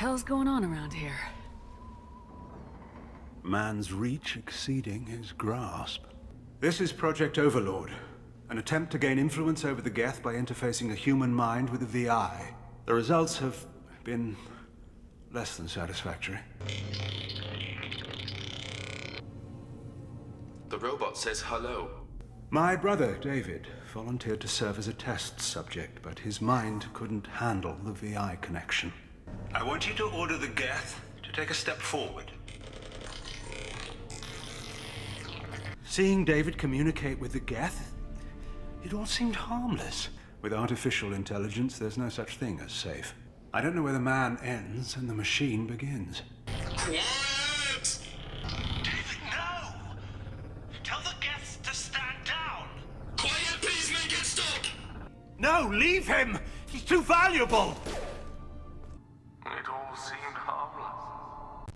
hell's going on around here? Man's reach exceeding his grasp. This is Project Overlord, an attempt to gain influence over the Geth by interfacing a human mind with a VI. The results have been less than satisfactory. The robot says hello. My brother, David, volunteered to serve as a test subject, but his mind couldn't handle the VI connection. I want you to order the Geth to take a step forward. Seeing David communicate with the Geth, it all seemed harmless. With artificial intelligence, there's no such thing as safe. I don't know where the man ends and the machine begins. Quiet! David, no! Tell the Geths to stand down! Quiet, please make it stop! No, leave him! He's too valuable! It all seemed harmless.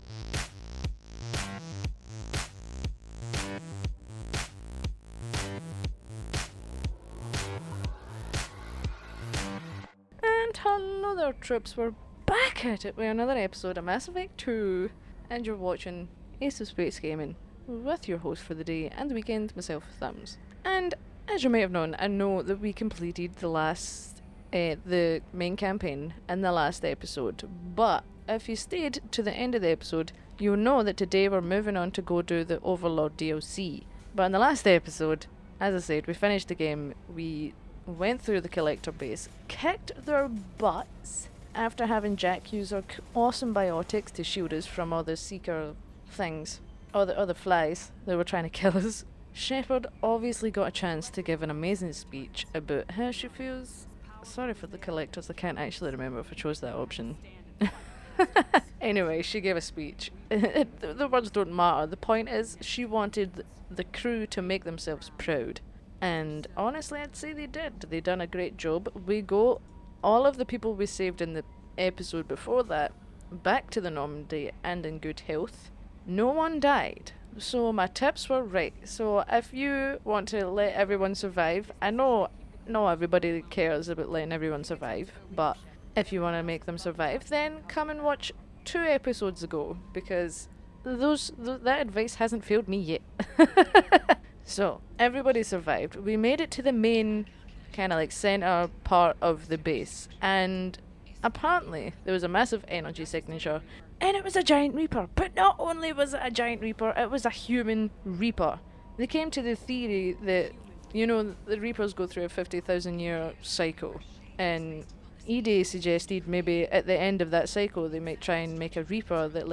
And hello there, troops. We're back at it with another episode of Mass Effect 2, and you're watching Ace of Space Gaming with your host for the day and the weekend, myself, Thumbs. And as you may have known, I know that we completed the main campaign in the last episode, but if you stayed to the end of the episode, you'll know that today we're moving on to go do the Overlord DLC. But in the last episode, as I said, we finished the game, we went through the collector base, kicked their butts after having Jack use our awesome biotics to shield us from all the seeker things, or the other flies that were trying to kill us. Shepard obviously got a chance to give an amazing speech about how she feels. Sorry for the collectors, I can't actually remember if I chose that option. Anyway, she gave a speech. The words don't matter. The point is, she wanted the crew to make themselves proud. And honestly, I'd say they did. They done a great job. We got all of the people we saved in the episode before that back to the Normandy and in good health. No one died. So my tips were right. So if you want to let everyone survive, I know not everybody cares about letting everyone survive, but if you want to make them survive, then come and watch 2 episodes ago, because that advice hasn't failed me yet. So, everybody survived. We made it to the main, kind of like center part of the base, and apparently there was a massive energy signature, and it was a giant reaper. But not only was it a giant reaper, it was a human reaper. They came to the theory that, you know, the reapers go through a 50,000 year cycle, and EDA suggested maybe at the end of that cycle they might try and make a reaper that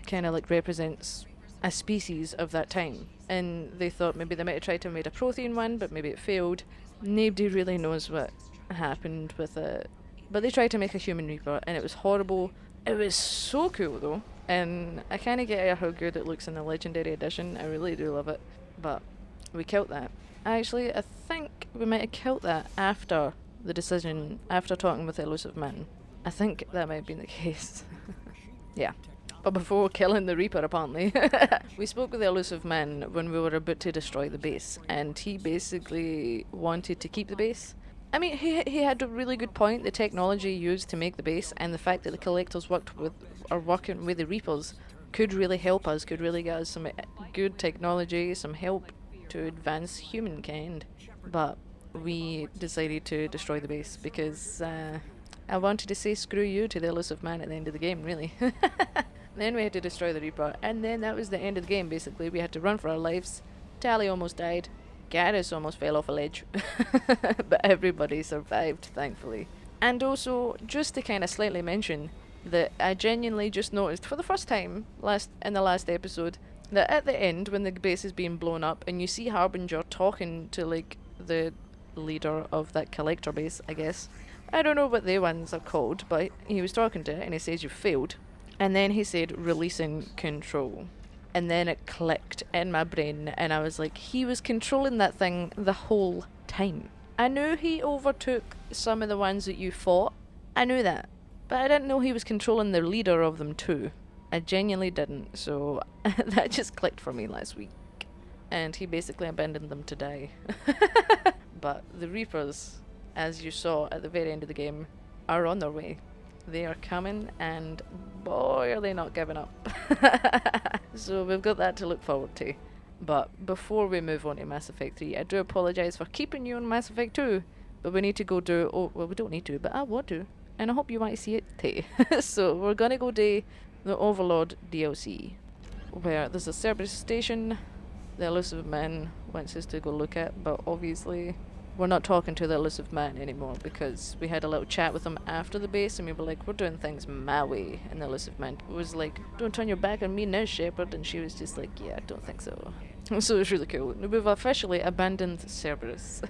kind of represents a species of that time. And they thought maybe they might have tried to make a Prothean one, but maybe it failed. Nobody really knows what happened with it. But they tried to make a human reaper, and it was horrible. It was so cool though, and I kind of get how good it looks in the Legendary Edition. I really do love it. But we killed that. Actually, I think we might have killed that after the decision, after talking with the Illusive Man. I think that might have been the case. Yeah. But before killing the Reaper, apparently, we spoke with the Illusive Man when we were about to destroy the base, and he basically wanted to keep the base. I mean, he had a really good point. The technology used to make the base, and the fact that the Collectors are working with the Reapers, could really help us, could really get us some good technology, some help to advance humankind. But we decided to destroy the base because I wanted to say screw you to the Illusive Man at the end of the game, really. Then we had to destroy the Reaper, and then that was the end of the game, basically. We had to run for our lives. Tally almost died. Garrus almost fell off a ledge. But everybody survived, thankfully. And also, just to kind of slightly mention, that I genuinely just noticed for the first time in the last episode, that at the end, when the base is being blown up, and you see Harbinger talking to, the leader of that collector base, I guess. I don't know what the ones are called, but he was talking to it, and he says, "You've failed." And then he said, "Releasing control." And then it clicked in my brain, and I was like, he was controlling that thing the whole time. I knew he overtook some of the ones that you fought. I knew that. But I didn't know he was controlling the leader of them too. I genuinely didn't, so that just clicked for me last week. And he basically abandoned them to die. But the Reapers, as you saw at the very end of the game, are on their way. They are coming, and boy, are they not giving up. So we've got that to look forward to. But before we move on to Mass Effect 3, I do apologise for keeping you on Mass Effect 2, but we need to go do... Oh, well, we don't need to, but I want to. And I hope you might see it too. So we're going to go do the Overlord DLC, where there's a Cerberus station the Illusive Man wants us to go look at, but obviously we're not talking to the Illusive Man anymore because we had a little chat with him after the base and we were like, we're doing things my way. And the Illusive Man was like, don't turn your back on me now, Shepard. And she was just like, yeah, I don't think so. So it was really cool. We've officially abandoned Cerberus.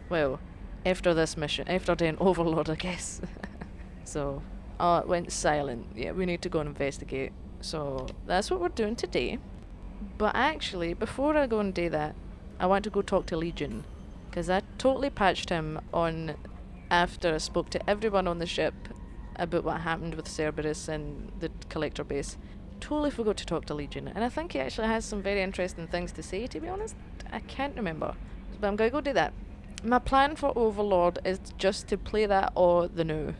Well, after this mission, after doing Overlord, I guess. So, it went silent. Yeah, we need to go and investigate. So, that's what we're doing today. But actually, before I go and do that, I want to go talk to Legion. Because I totally patched him on after I spoke to everyone on the ship about what happened with Cerberus and the Collector base. Totally forgot to talk to Legion. And I think he actually has some very interesting things to say, to be honest. I can't remember. But I'm going to go do that. My plan for Overlord is just to play that or the new.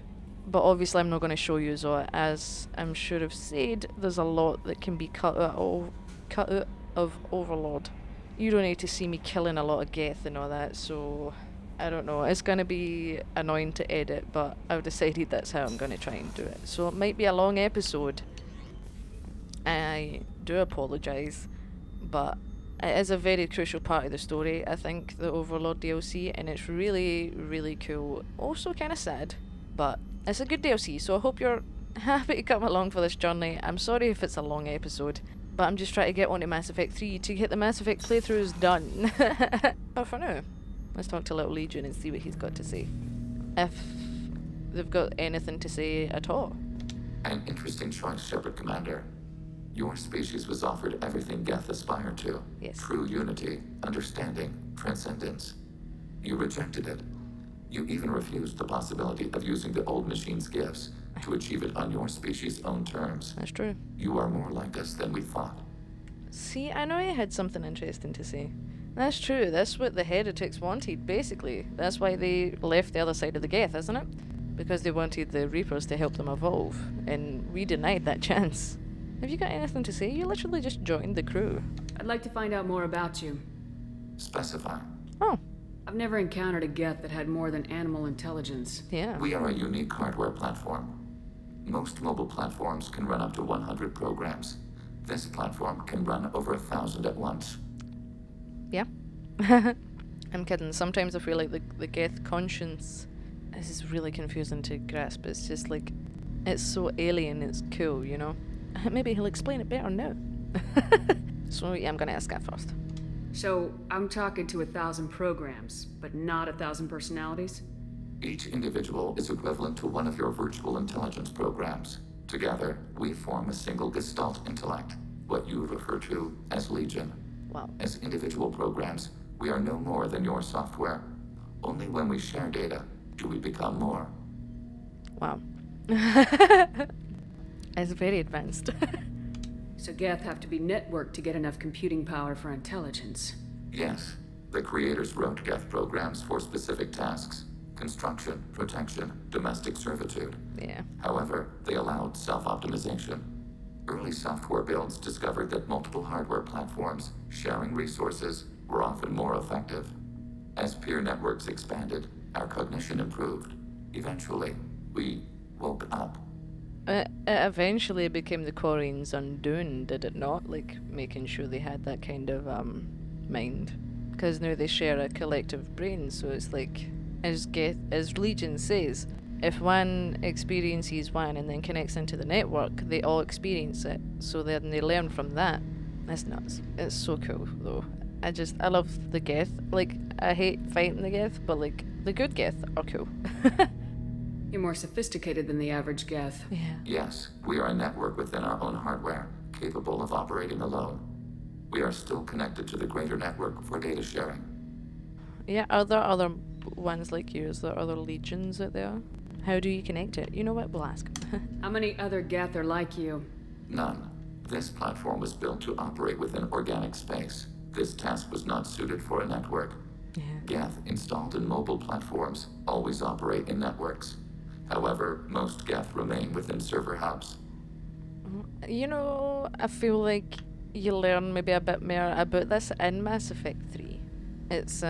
But obviously I'm not going to show you, so as I'm sure I've said, there's a lot that can be cut out of Overlord. You don't need to see me killing a lot of Geth and all that, so I don't know. It's going to be annoying to edit, but I've decided that's how I'm going to try and do it. So it might be a long episode. I do apologise, but it is a very crucial part of the story, I think, the Overlord DLC, and it's really, really cool. Also kind of sad, but it's a good DLC, so I hope you're happy to come along for this journey. I'm sorry if it's a long episode, but I'm just trying to get onto Mass Effect 3 to get the Mass Effect playthroughs done. But for now, let's talk to little Legion and see what he's got to say. If they've got anything to say at all. An interesting choice, Shepard Commander. Your species was offered everything Geth aspired to. Yes. True unity, understanding, transcendence. You rejected it. You even refused the possibility of using the old machine's gifts to achieve it on your species' own terms. That's true. You are more like us than we thought. See, I know he had something interesting to say. That's true. That's what the heretics wanted, basically. That's why they left the other side of the Geth, isn't it? Because they wanted the Reapers to help them evolve, and we denied that chance. Have you got anything to say? You literally just joined the crew. I'd like to find out more about you. Specify. Oh, I've never encountered a Geth that had more than animal intelligence. yeah. We are a unique hardware platform. Most mobile platforms can run up to 100 programs. This platform can run over 1,000 at once. Yeah. I'm kidding. Sometimes I feel like the Geth conscience is really confusing to grasp. It's just like, it's so alien, it's cool, you know? Maybe he'll explain it better now. So yeah, I'm gonna ask that first. So, I'm talking to 1,000 programs, but not 1,000 personalities? Each individual is equivalent to one of your virtual intelligence programs. Together, we form a single Gestalt intellect, what you refer to as Legion. Wow. As individual programs, we are no more than your software. Only when we share data do we become more. Wow. It's very advanced. So Geth have to be networked to get enough computing power for intelligence. Yes, the creators wrote Geth programs for specific tasks: construction, protection, domestic servitude. Yeah. However, they allowed self-optimization. Early software builds discovered that multiple hardware platforms sharing resources were often more effective. As peer networks expanded, our cognition improved. Eventually, we woke up. It eventually became the Quarians' undoing, did it not? Like, making sure they had that kind of, mind. Because now they share a collective brain, so it's like, as Legion says, if one experiences one and then connects into the network, they all experience it. So then they learn from that. That's nuts. It's so cool, though. I love the Geth. Like, I hate fighting the Geth, but, like, the good Geth are cool. You're more sophisticated than the average Geth. Yeah. Yes, we are a network within our own hardware, capable of operating alone. We are still connected to the greater network for data sharing. Yeah, are there other ones like you? Is there other legions out there? How do you connect it? You know what? We'll ask. How many other Geth are like you? None. This platform was built to operate within organic space. This task was not suited for a network. Yeah. Geth installed in mobile platforms always operate in networks. However, most Geth remain within server hubs. You know, I feel like you learn maybe a bit more about this in Mass Effect 3. It's,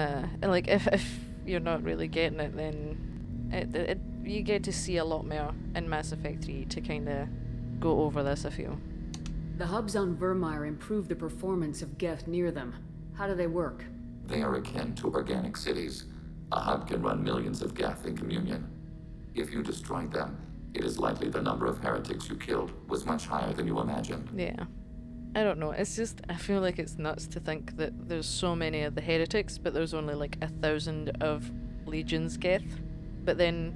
like, if you're not really getting it, then you get to see a lot more in Mass Effect 3 to kind of go over this, I feel. The hubs on Vermeer improve the performance of Geth near them. How do they work? They are akin to organic cities. A hub can run millions of Geth in communion. If you destroyed them, it is likely the number of heretics you killed was much higher than you imagined. Yeah. I don't know, it's just, I feel like it's nuts to think that there's so many of the heretics, but there's only like 1,000 of Legion's Geth. But then,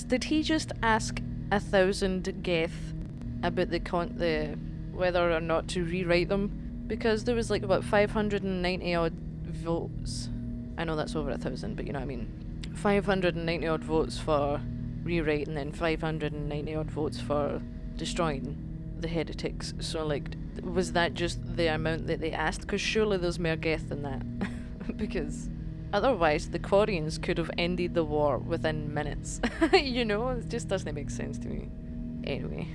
did he just ask 1,000 Geth about the whether or not to rewrite them? Because there was like about 590 odd votes. I know that's over 1,000, but you know what I mean. 590 odd votes for rewrite, and then 590 odd votes for destroying the heretics. So like, was that just the amount that they asked? Because surely there's more Geth than that. Because otherwise the Quarians could have ended the war within minutes. You know, it just doesn't make sense to me. Anyway.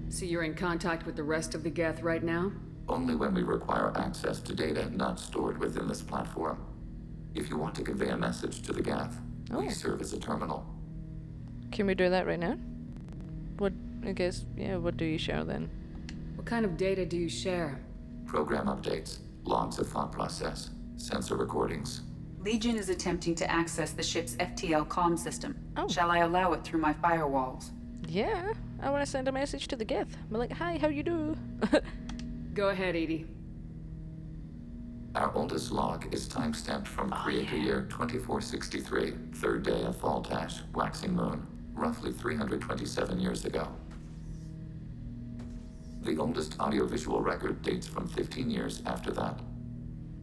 So you're in contact with the rest of the Geth right now? Only when we require access to data not stored within this platform. If you want to convey a message to the Geth, we serve as a terminal. Can we do that right now? What do you share then? What kind of data do you share? Program updates, logs of thought process, sensor recordings. Legion is attempting to access the ship's FTL comm system. Oh. Shall I allow it through my firewalls? Yeah, I want to send a message to the Geth. I'm like, hi, how you do? Go ahead, Edie. Our oldest log is timestamped from Creator Year 2463, third day of Fall Tash, waxing moon, roughly 327 years ago. The oldest audiovisual record dates from 15 years after that.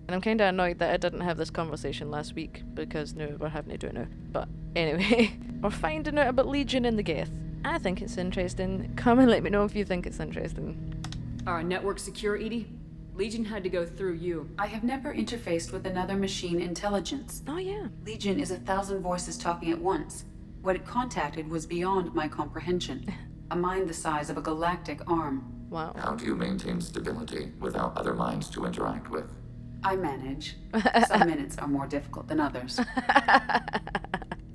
And I'm kind of annoyed that I didn't have this conversation last week, because no, we're having to do it now. But anyway, we're finding out about Legion and the Geth. I think it's interesting. Come and let me know if you think it's interesting. Are our networks secure, Edie? Legion had to go through you. I have never interfaced with another machine intelligence. Oh yeah. Legion is 1,000 voices talking at once. What it contacted was beyond my comprehension. A mind the size of a galactic arm. Wow. How do you maintain stability without other minds to interact with? I manage. Some minutes are more difficult than others.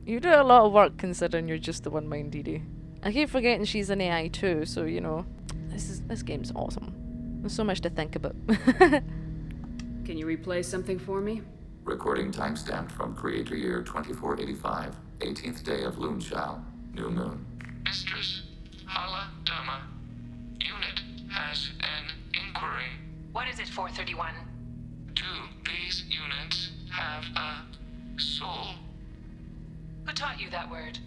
You do a lot of work considering you're just the one mind, Edie. I keep forgetting she's an AI too, so you know, this game's awesome. There's so much to think about. Can you replay something for me? Recording timestamped from Creator Year 2485, 18th day of Loonshao, new moon. Mistress Hala Dama. Unit has an inquiry. What is it, 431? Do these units have a soul? Who taught you that word?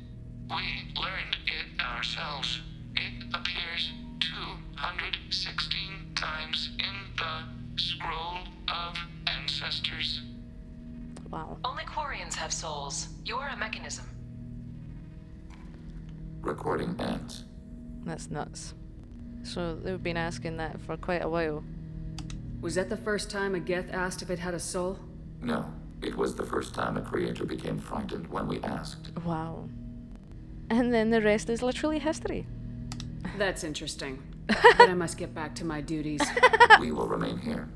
We learned it ourselves. It appears 216 times in the Scroll of Ancestors. Wow. Only Quarians have souls. You are a mechanism. Recording ends. That's nuts. So they've been asking that for quite a while. Was that the first time a Geth asked if it had a soul? No, it was the first time a creator became frightened when we asked. Wow. And then the rest is literally history. That's interesting. But I must get back to my duties. We will remain here.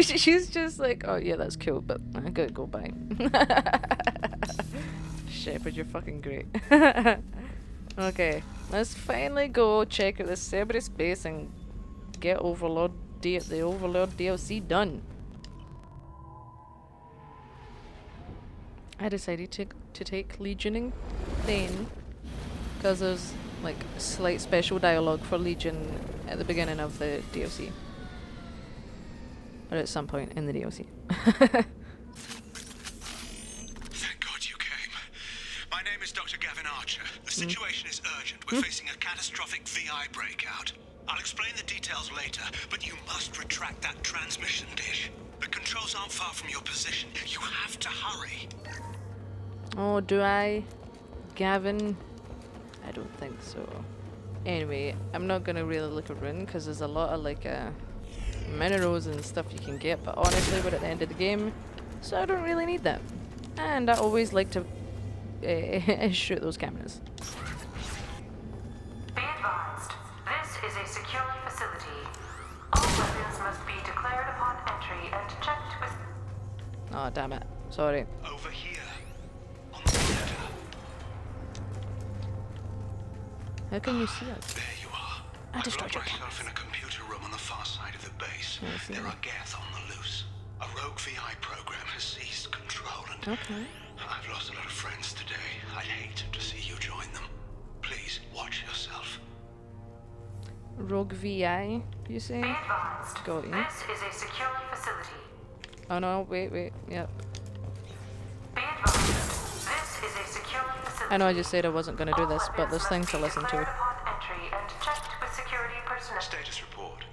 She's just like, oh yeah, that's cool, but I gotta go by. Shepard, you're fucking great. Okay, let's finally go check out this Cerberus base and get the Overlord DLC done. I decided to take Legioning then, because there's like slight special dialogue for Legion at the beginning of the DLC. Or at some point in the DLC. Thank God you came. My name is Dr. Gavin Archer. The situation is urgent. We're facing a catastrophic VI breakout. I'll explain the details later, but you must retract that transmission dish. The controls aren't far from your position. You have to hurry. Oh, do I? Gavin? I don't think so. Anyway, I'm not gonna really look around because there's a lot of like minerals and stuff you can get, but honestly we're at the end of the game, so I don't really need that. And I always like to shoot those cameras. Be advised, this is a secure facility. All weapons must be declared upon entry and checked with... Oh, damn it. Sorry. Over here. On the center. How can you see us? There you are. I destroyed your myself in a computer room on the far side of the base. I see. There are Geth on the loose. A rogue VI program has seized control and Okay. I've lost a lot of friends today. I'd hate to see you join them. Please watch yourself. Rogue VI, you say? Be advised, Got you. this is a secure facility. Oh no, wait, yep. Be advised, this is a secure facility. I know I just said I wasn't going to do this, but there's things to listen to. Declared upon entry and checked with security personnel. Status report.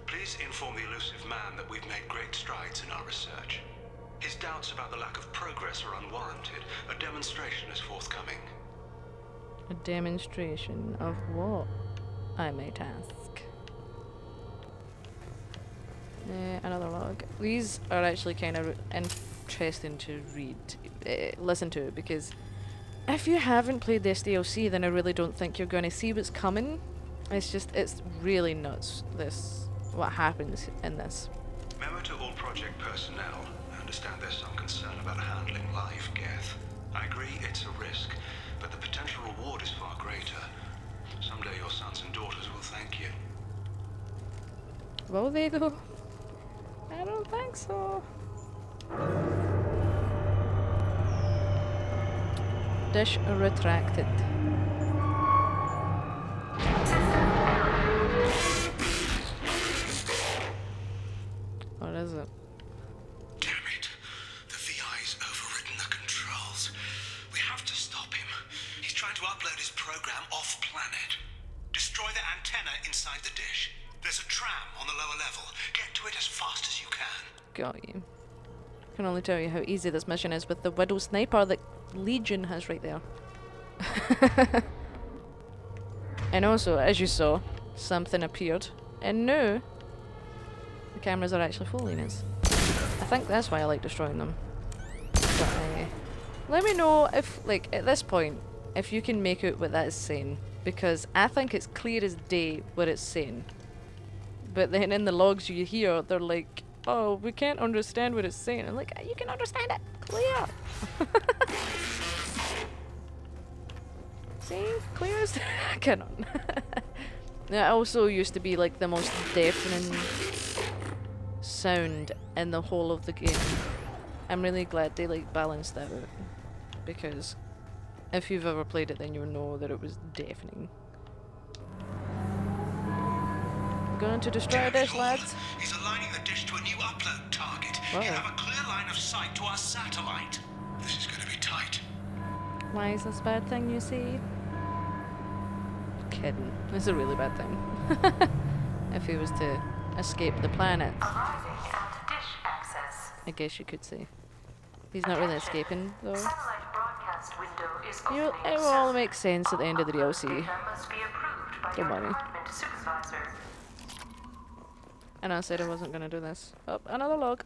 Please inform the Illusive Man that we've made great strides in our research. His doubts about the lack of progress are unwarranted. A demonstration is forthcoming. A demonstration of what, I might ask. Another log. These are actually kind of interesting to read, listen to, because if you haven't played this DLC, then I really don't think you're going to see what's coming. It's really nuts, what happens in this. Memo to all project personnel. I understand there's some concern about handling live Geth. I agree it's a risk, but the potential reward is far greater. Someday your sons and daughters will thank you. Will they though? I don't think so. Dish retracted. What is it? Damn it. The VI's overridden the controls. We have to stop him. He's trying to upload his program off-planet. Destroy the antenna inside the dish. There's a tram on the lower level. Get to it as fast as you can. Got you. Can only tell you how easy this mission is with the Widow Sniper that Legion has right there. And also, as you saw, something appeared. And now, the cameras are actually full units. I think that's why I like destroying them. But, let me know if, like, at this point, if you can make out what that is saying. Because I think it's clear as day what it's saying. But then in the logs you hear, they're like, oh, we can't understand what it's saying. I'm like, you can understand it. Clear. See? Clear as I cannot. It also used to be like the most deafening sound in the whole of the game. I'm really glad they like balanced that out. Because if you've ever played it, then you'll know that it was deafening. Going to destroy a dish, lads. He's aligning the dish to a new upload target. Whoa. You have a clear line of sight to our satellite. This is going to be tight. Why is this a bad thing, you see? Kidding. It's a really bad thing. If he was to escape the planet, Arriving at dish access. I guess you could say. He's not really escaping, though. Satellite broadcast window is You, opening it will all soon. make sense at the end of the DLC. Data must be approved by Don't your worry. department supervisor. And I said I wasn't going to do this. Oh, another log.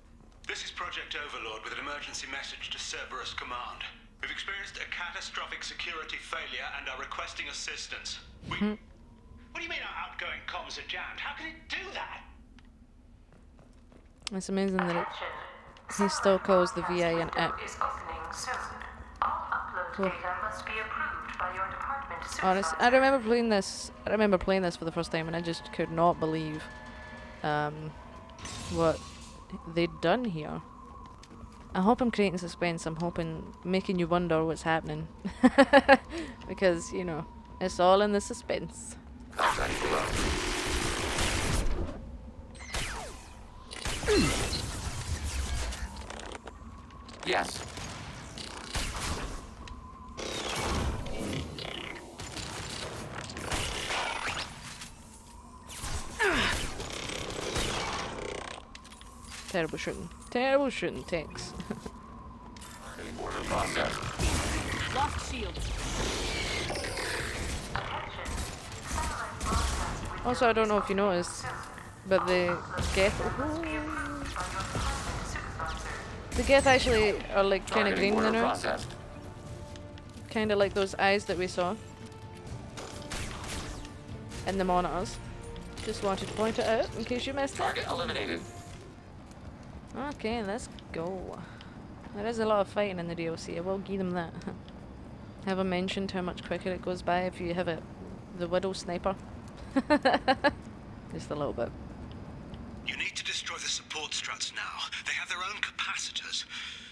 This is Project Overlord with an emergency message to Cerberus Command. We've experienced a catastrophic security failure and are requesting assistance. What do you mean our outgoing comms are jammed? How can it do that? It's amazing that Attention. he still calls the Satellite VA an broadcast app. window is opening soon. All upload Cool. data must be approved by your department supervisor. Honest, I remember playing this for the first time, and I just could not believe what they'd done here. I hope I'm creating suspense. I'm hoping making you wonder what's happening. Because, you know, it's all in the suspense. Contact below. Yes. Terrible shooting. Terrible shooting, Tex. Order process. Lost shield. Also, I don't know if you noticed, but the Geth... The Geth actually are like kind of Targeting green order now. processed. Kind of like those eyes that we saw in the monitors. Just wanted to point it out in case you missed it. Target eliminated. Okay, let's go. There is a lot of fighting in the DLC, I will give them that. Haven't mentioned how much quicker it goes by if you have the Widow Sniper. Just a little bit. You need to destroy the support struts now. They have their own capacitors.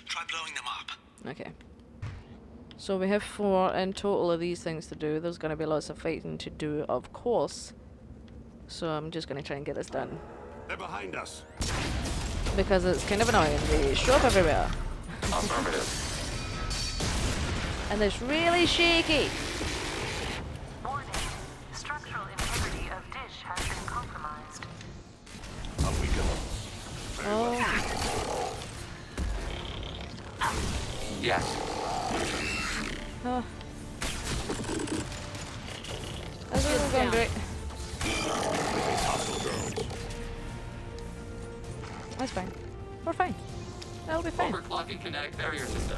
Try blowing them up. Okay. So we have 4 in total of these things to do. There's going to be lots of fighting to do, of course. So I'm just going to try and get this done. They're behind us. Because it's kind of annoying. They show up everywhere. Affirmative. And it's really shaky. Warning. Structural integrity of dish has been compromised. Up we go. Oh. Yes. Oh. That's really going great. That's fine. We're fine. That'll be fine. Overclocking kinetic barrier system.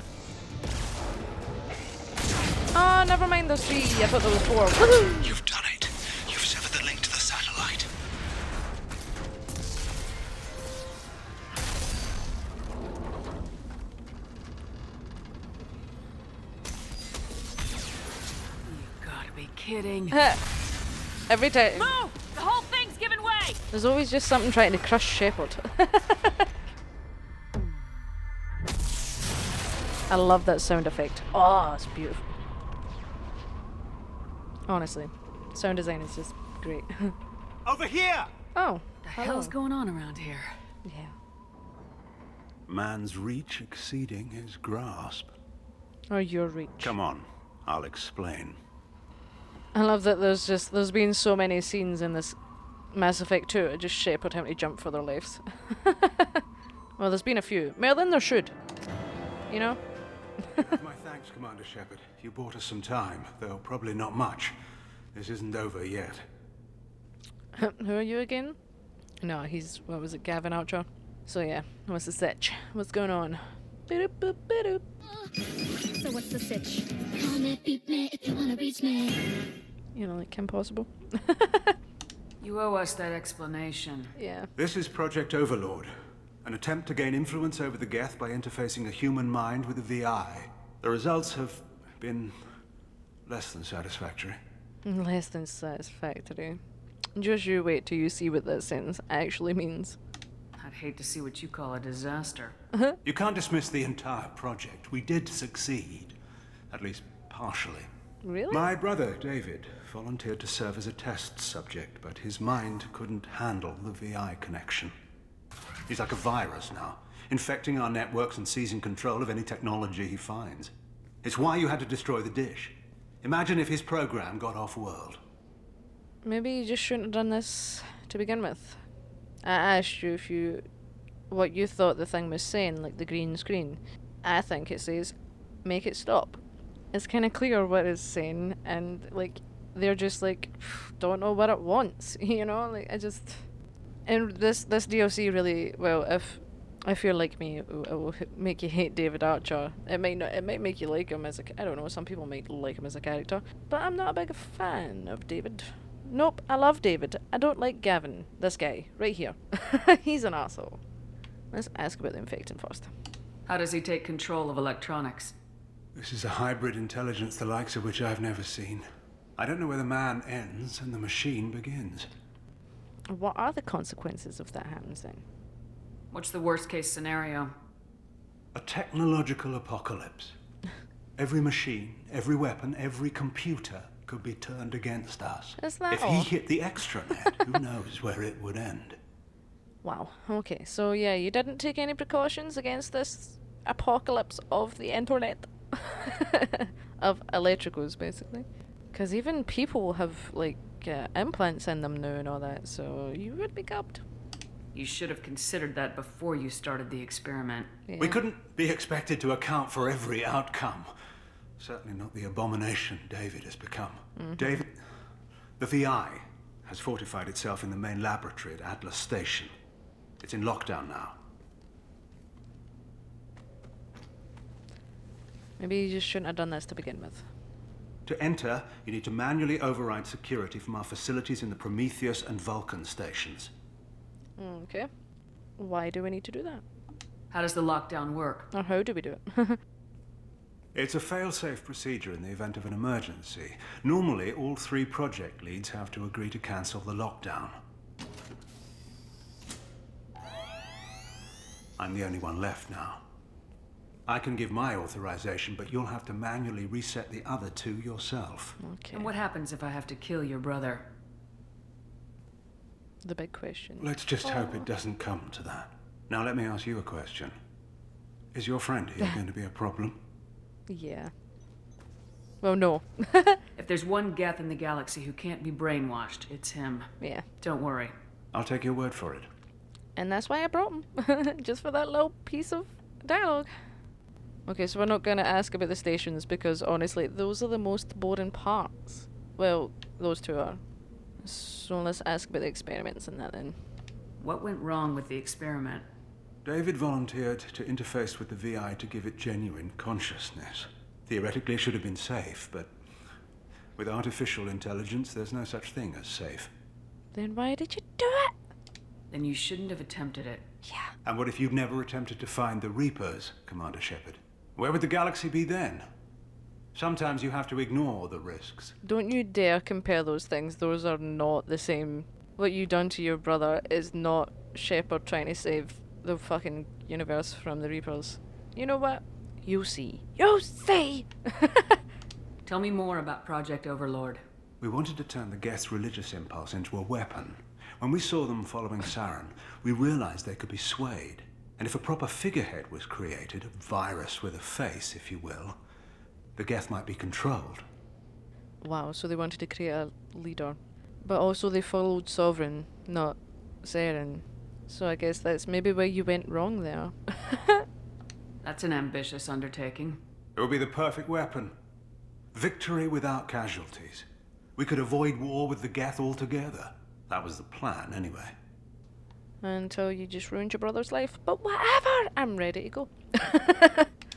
Oh, never mind those 3. I thought there was 4. Woohoo! You've done it. You've severed the link to the satellite. You gotta be kidding. Every time. Move! The whole thing's giving way! There's always just something trying to crush Shepard. I love that sound effect. Oh, it's beautiful. Honestly, sound design is just great. Over here! Oh, The hell's going on around here? yeah. Man's reach exceeding his grasp. Or your reach. Come on, I'll explain. I love that there's been so many scenes in this Mass Effect 2, it just Shepard having to jump for their lives. Well, there's been a few. Merlin, there should. You know? My thanks, Commander Shepard. You bought us some time, though probably not much. This isn't over yet. Who are you again? No, he's, what was it, Gavin Archer? So yeah, what's the sitch? What's going on? Boop, boop, boop. So what's the sitch? Call me, beep me if you wanna reach me. You know, like Kim Possible. You owe us that explanation. Yeah. This is Project Overlord, an attempt to gain influence over the Geth by interfacing a human mind with a VI. The results have been less than satisfactory. Less than satisfactory. Just you wait till you see what that sentence actually means. I'd hate to see what you call a disaster. You can't dismiss the entire project. We did succeed. At least partially. Really? My brother, David, volunteered to serve as a test subject, but his mind couldn't handle the VI connection. He's like a virus now, infecting our networks and seizing control of any technology he finds. It's why you had to destroy the dish. Imagine if his program got off-world. Maybe you just shouldn't have done this to begin with. I asked you what you thought the thing was saying, like the green screen. I think it says, make it stop. It's kind of clear what it's saying, and like they're just like don't know what it wants, you know. Like and this DLC really, well, if you're like me, it will make you hate David Archer. It might not. It might make you like him as I don't know. Some people might like him as a character, but I'm not a big fan of David. Nope, I love David. I don't like Gavin. This guy right here. He's an asshole. Let's ask about the infecting first. How does he take control of electronics? This is a hybrid intelligence the likes of which I've never seen. I don't know where the man ends and the machine begins. What are the consequences if that happens then? What's the worst case scenario? A technological apocalypse. Every machine, every weapon, every computer could be turned against us. Is that if all? he hit the extranet, who knows where it would end? Wow. Okay, so yeah, you didn't take any precautions against this apocalypse of the internet. Of electricals, basically. Because even people have, like, implants in them now and all that, so you would be cupped. You should have considered that before you started the experiment. Yeah. We couldn't be expected to account for every outcome. Certainly not the abomination David has become. David, the VI has fortified itself in the main laboratory at Atlas Station. It's in lockdown now. Maybe you just shouldn't have done this to begin with. To enter, you need to manually override security from our facilities in the Prometheus and Vulcan stations. Okay. Why do we need to do that? How does the lockdown work? Or how do we do it? It's a fail-safe procedure in the event of an emergency. Normally, all 3 project leads have to agree to cancel the lockdown. I'm the only one left now. I can give my authorization, but you'll have to manually reset the other 2 yourself. Okay. And what happens if I have to kill your brother? The big question. Let's just hope it doesn't come to that. Now let me ask you a question. Is your friend here going to be a problem? Yeah. Well, no. If there's one Geth in the galaxy who can't be brainwashed, it's him. Yeah. Don't worry. I'll take your word for it. And that's why I brought him. Just for that little piece of dialogue. Okay, so we're not going to ask about the stations because honestly, those are the most boring parts. Well, those 2 are. So let's ask about the experiments and that then. What went wrong with the experiment? David volunteered to interface with the VI to give it genuine consciousness. Theoretically, it should have been safe, but with artificial intelligence, there's no such thing as safe. Then why did you do it? Then you shouldn't have attempted it. Yeah. And what if you'd never attempted to find the Reapers, Commander Shepard? Where would the galaxy be then? Sometimes you have to ignore the risks. Don't you dare compare those things. Those are not the same. What you done to your brother is not Shepard trying to save the fucking universe from the Reapers. You know what? You see. You see! Tell me more about Project Overlord. We wanted to turn the Geth's religious impulse into a weapon. When we saw them following Saren, we realized they could be swayed. And if a proper figurehead was created, a virus with a face, if you will, the Geth might be controlled. Wow, so they wanted to create a leader. But also they followed Sovereign, not Saren. So I guess that's maybe where you went wrong there. That's an ambitious undertaking. It would be the perfect weapon. Victory without casualties. We could avoid war with the Geth altogether. That was the plan, anyway. Until you just ruined your brother's life. But whatever! I'm ready to go.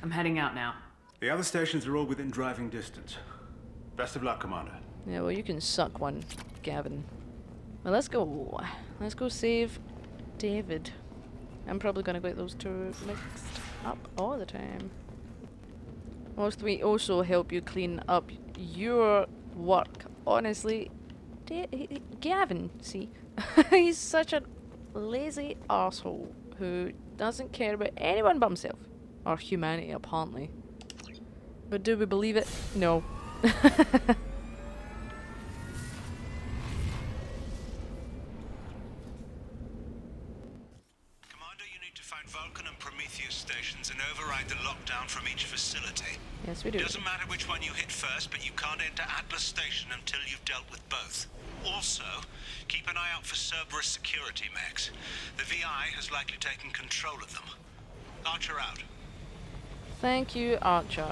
I'm heading out now. The other stations are all within driving distance. Best of luck, Commander. Yeah, well, you can suck one, Gavin. Well, let's go. Let's go save David. I'm probably gonna get those 2 mixed up all the time. Whilst we also help you clean up your work. Honestly, Gavin, see, he's such a lazy arsehole who doesn't care about anyone but himself. Or humanity, apparently. But do we believe it? No. Commander, you need to find Vulcan and Prometheus stations and override the lockdown from each facility. Yes, we do. Doesn't matter which one you hit first, but you can't enter Atlas Station until you've dealt with both. Also, keep an eye out for Cerberus security mechs. The VI has likely taken control of them. Archer out. Thank you, Archer.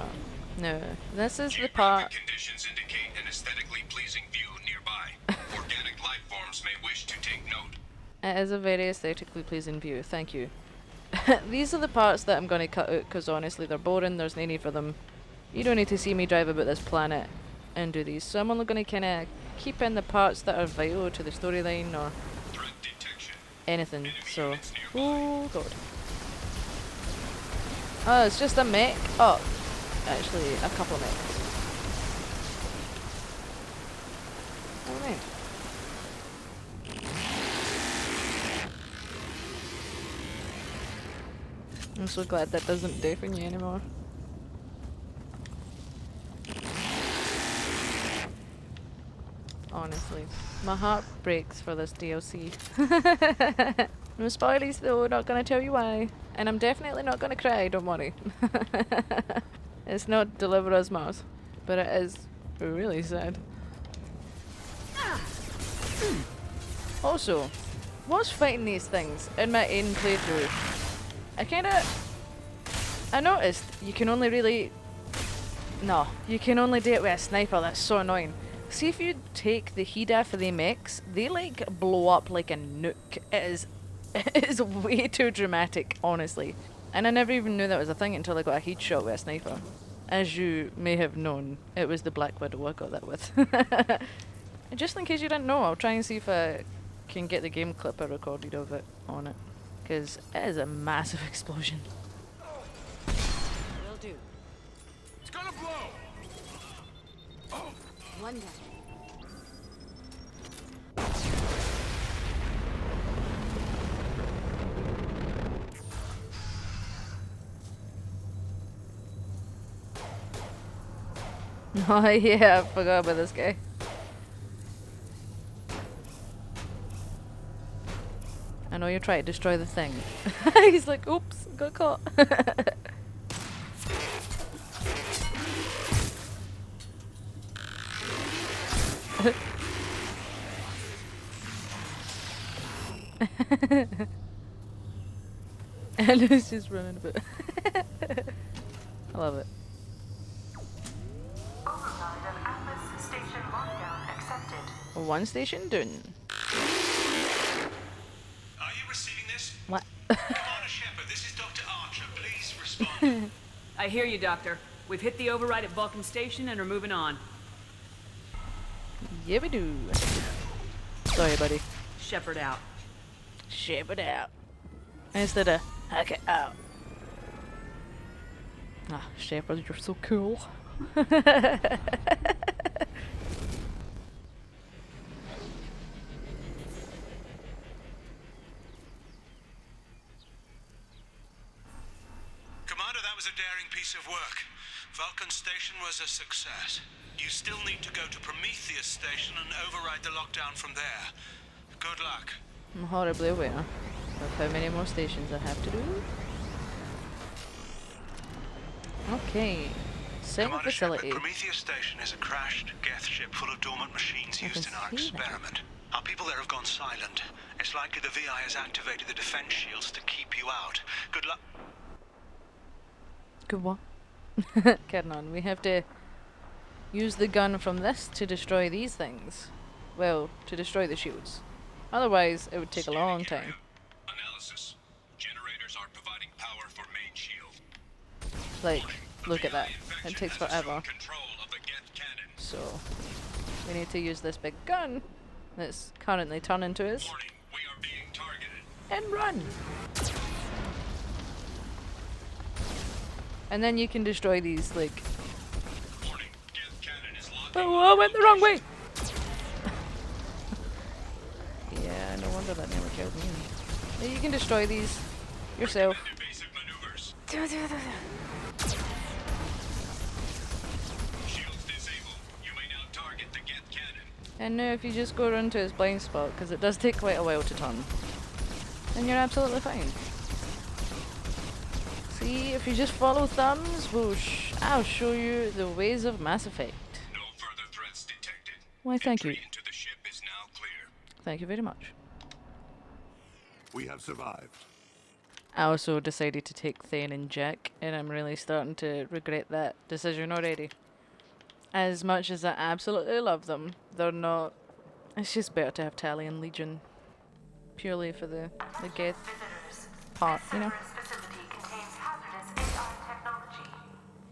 No, this is the part. Conditions indicate an aesthetically pleasing view nearby. Organic life forms may wish to take note. It is a very aesthetically pleasing view, thank you. These are the parts that I'm going to cut out because honestly they're boring, there's no need for them. You don't need to see me drive about this planet and do these, so I'm only going to kind of keep in the parts that are vital to the storyline or anything, so... Oh god. Oh, it's just a mech? Oh, actually a couple of mechs. Oh man. I'm so glad that doesn't deafen you anymore. Honestly, my heart breaks for this DLC. No spoilies though, not gonna tell you why. And I'm definitely not gonna cry, don't worry. It's not Deliver Us Mars, but it is really sad. Also, what's fighting these things in my own playthrough? I noticed you can only really... No, you can only do it with a sniper, that's so annoying. See if you take the heat off of the mechs, they like blow up like a nuke. It is way too dramatic, honestly. And I never even knew that was a thing until I got a heat shot with a sniper. as you may have known, it was the Black Widow I got that with. And just in case you didn't know, I'll try and see if I can get the game clip I recorded of it on it. Because it is a massive explosion. Will do. It's gonna blow! Oh! One down. Oh yeah, I forgot about this guy. I know you're trying to destroy the thing. He's like, oops, got caught. And it's just running a bit. I love it. Override of Atlas station lockdown accepted. One station done. Are you receiving this? What? Commander Shepard, this is Dr. Archer. Please respond. I hear you, Doctor. We've hit the override at Vulcan Station and are moving on. Yeah, we do. Sorry, buddy. Shepard out. Shepard out. Instead of hack it out. Ah, Shepard, you're so cool. Commander, that was a daring piece of work. Vulcan Station was a success. You still need to go to Prometheus Station and override the lockdown from there. Good luck. I'm horribly aware of how many more stations I have to do. Okay. Same Commander facility. Shepard, Prometheus Station is a crashed Geth ship full of dormant machines I used can in our see that. experiment. Our people there have gone silent. It's likely the VI has activated the defense shields to keep you out. Good luck. Good one. Carrying on. We have to use the gun from this to destroy these things. Well, to destroy the shields. Otherwise, it would take a long time. Analysis. Generators are providing power for main shield. Like, look at that. It takes forever. Control of the Geth cannon. So, we need to use this big gun that's currently turning to us. Warning, we are being targeted. And run! And then you can destroy these, like... Warning, Geth cannon is locked. Oh, I went the wrong way! Yeah, no wonder that nearly killed me. Yeah, you can destroy these yourself. Evasive maneuvers. Shields disabled. You may now target the Geth cannon. And now if you just go around to his blind spot, because it does take quite a while to turn, then you're absolutely fine. See, if you just follow thumbs, I'll show you the ways of Mass Effect. No further threats detected. Why, thank you. Entry into the ship is now clear. Thank you very much. We have survived. I also decided to take Thane and Jack, and I'm really starting to regret that decision already. As much as I absolutely love them, they're not... It's just better to have Tally and Legion. Purely for the Geth Visitors. part, you know? This facility contains hazardous AI technology.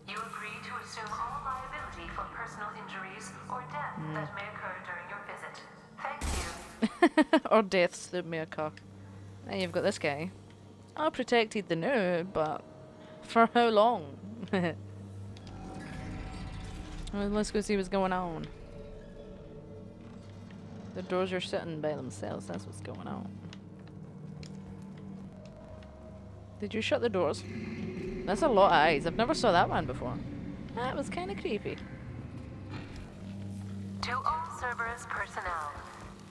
You agree to assume all liability for personal injuries or death that may occur during your visit. Thank you. Or deaths that may occur. And you've got this guy. I protected the new, but for how long? Well, let's go see what's going on. The doors are sitting by themselves, that's what's going on. Did you shut the doors? That's a lot of eyes. I've never saw that one before. That was kind of creepy. To all Cerberus personnel,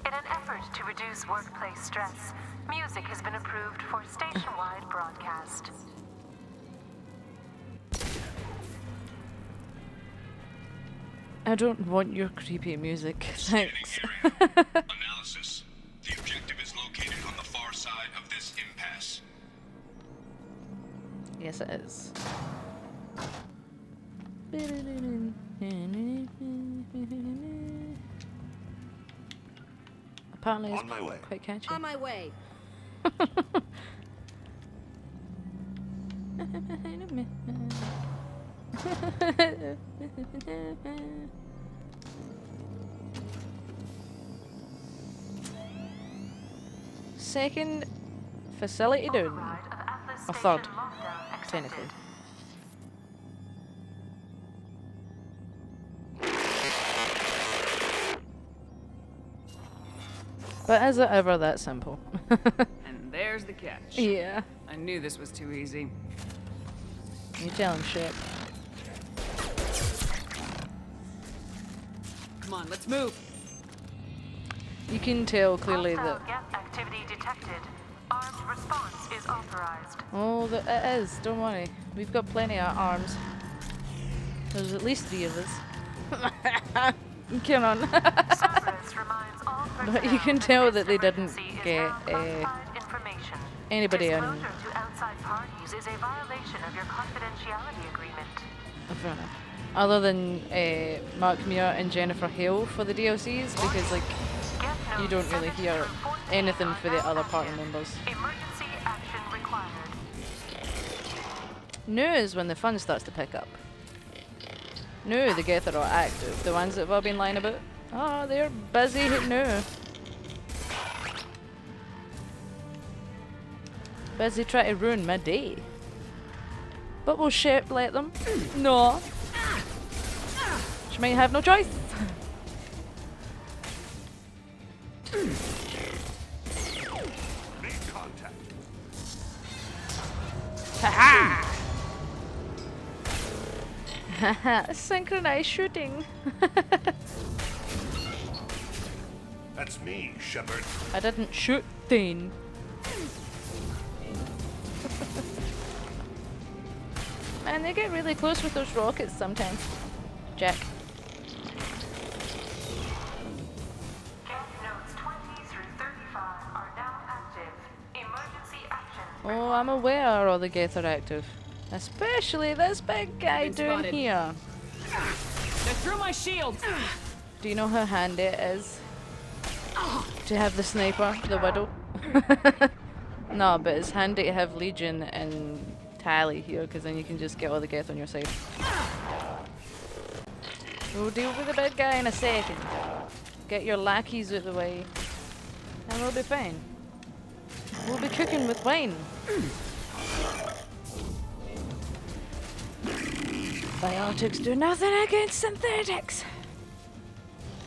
in an effort to reduce workplace stress, music has been approved for station-wide broadcast. I don't want your creepy music, thanks. Analysis. The objective is located on the far side of this impasse. Yes, it is. Apparently it's On my way. quite catchy. On my way. Second facility down. Override of Atlas Or Station third, lockdown accepted. technically. But is it ever that simple? And there's the catch. Yeah. I knew this was too easy. You tell him shit. Come on, let's move. You can tell clearly Hostile that. Geth activity detected. Armed response is authorized. Oh, it is. Don't worry. We've got plenty of arms. There's at least 3 of us. Come on. Cerberus reminds all But you personnel can tell this that they didn't emergency is get now classified information. anybody on. Disclosure to outside parties is a violation of your confidentiality agreement. Other than Mark Muir and Jennifer Hale for the DLCs, because like Geth you nodes don't really 17 hear through 14 anything are for the now other party active. members. Emergency action required. New is when the fun starts to pick up. New, the Geth are active. The ones that have all been lying about, oh, they're busy new. Busy trying to ruin my day. But will Shep let them? No. She might have no choice. Make contact. Haha! Haha, synchronized shooting. That's me, Shepard. I didn't shoot Thane. Man, they get really close with those rockets sometimes. Jack. Geth nodes 20 through 35 are now active. Emergency action. Oh, I'm aware all the Geth are active. Especially this big guy Been down spotted. here. They threw my shield. Do you know how handy it is to have the sniper, the Widow? No, but it's handy to have Legion and Tally here, because then you can just get all the Geth on your side. We'll deal with the big guy in a second. Get your lackeys out the way, and we'll be fine. We'll be cooking with wine. Biotics do nothing against synthetics.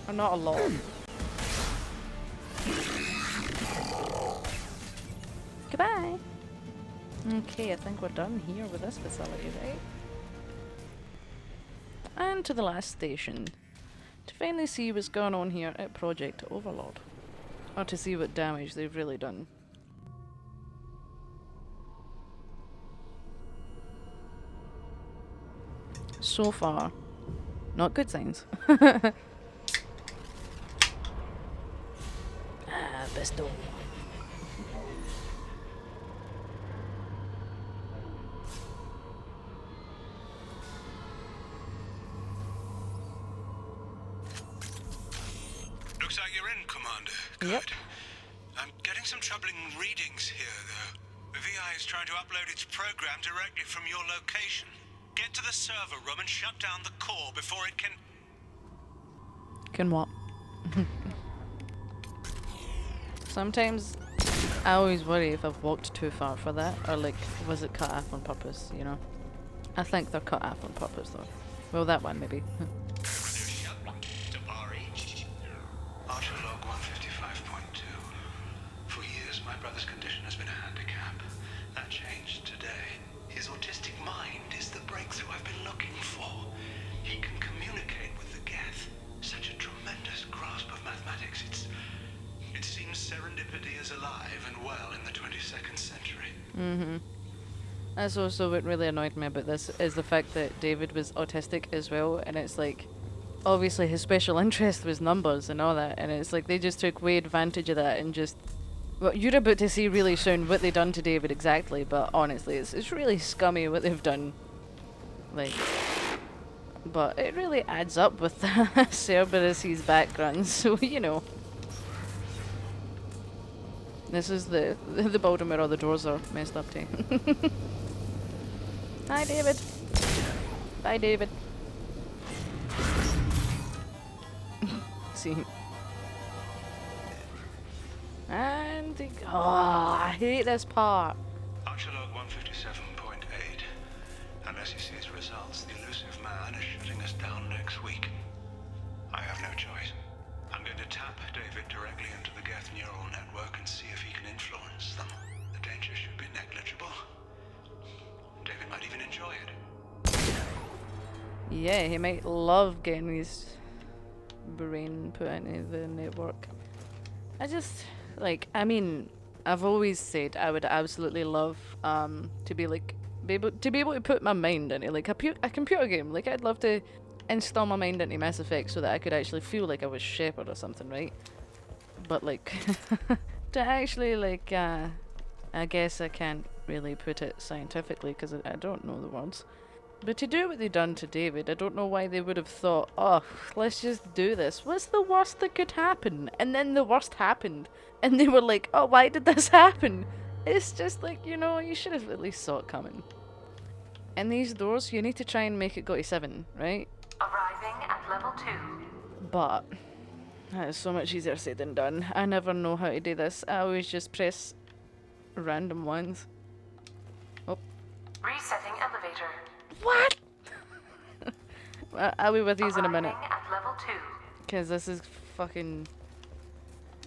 Or not a lot. Goodbye. Okay, I think we're done here with this facility, right? And to the last station. To finally see what's going on here at Project Overlord. Or to see what damage they've really done. So far, not good signs. Pistol. Looks like you're in, Commander. Yep. I'm getting some troubling readings here, though. The VI is trying to upload its program directly from your location. Get to the server room and shut down the core before it can... Can what? Sometimes I always worry if I've walked too far for that, or like, was it cut off on purpose, you know? I think they're cut off on purpose though. Well, that one maybe. Archer log 155.2. For years, my brother's condition has been a handicap. That changed today. His autistic mind is the breakthrough I've been looking for. He can communicate with the Geth. Such a tremendous grasp of mathematics. It seems serendipity is alive and well in the 22nd century. Mm-hmm. That's also what really annoyed me about this, is the fact that David was autistic as well, and it's like, obviously his special interest was numbers and all that, and it's like they just took way advantage of that and just... Well, you're about to see really soon what they've done to David exactly, but honestly, it's really scummy what they've done. Like... But it really adds up with Cerberus's background, so you know. This is the bottom where all the doors are messed up too. Hi, David. Bye, David. See. And I hate this part. Archelog 157.8. Unless he sees results, the Illusive Man is shutting us down next week. I have no choice. I'm going to tap David directly into the Geth neural network and see if he can influence them. The danger should be negligible. David might even enjoy it. Yeah, he might love getting his brain put into the network. I just, like, I mean, I've always said I would absolutely love to be like, be able to put my mind into like a computer game. Like, I'd love to install my mind into Mass Effect so that I could actually feel like I was Shepard or something, right? But like, to actually like, I guess I can't really put it scientifically because I don't know the words. But to do what they done to David, I don't know why they would have thought, oh, let's just do this. What's the worst that could happen? And then the worst happened. And they were like, oh, why did this happen? It's just like, you know, you should have at least saw it coming. And these doors, you need to try and make it go to 7, right? Arriving at level 2. But that is so much easier said than done. I never know how to do this. I always just press random ones. Oh. Resetting elevator. What? I'll be with you in a minute. Arriving at level 2. Because this is fucking...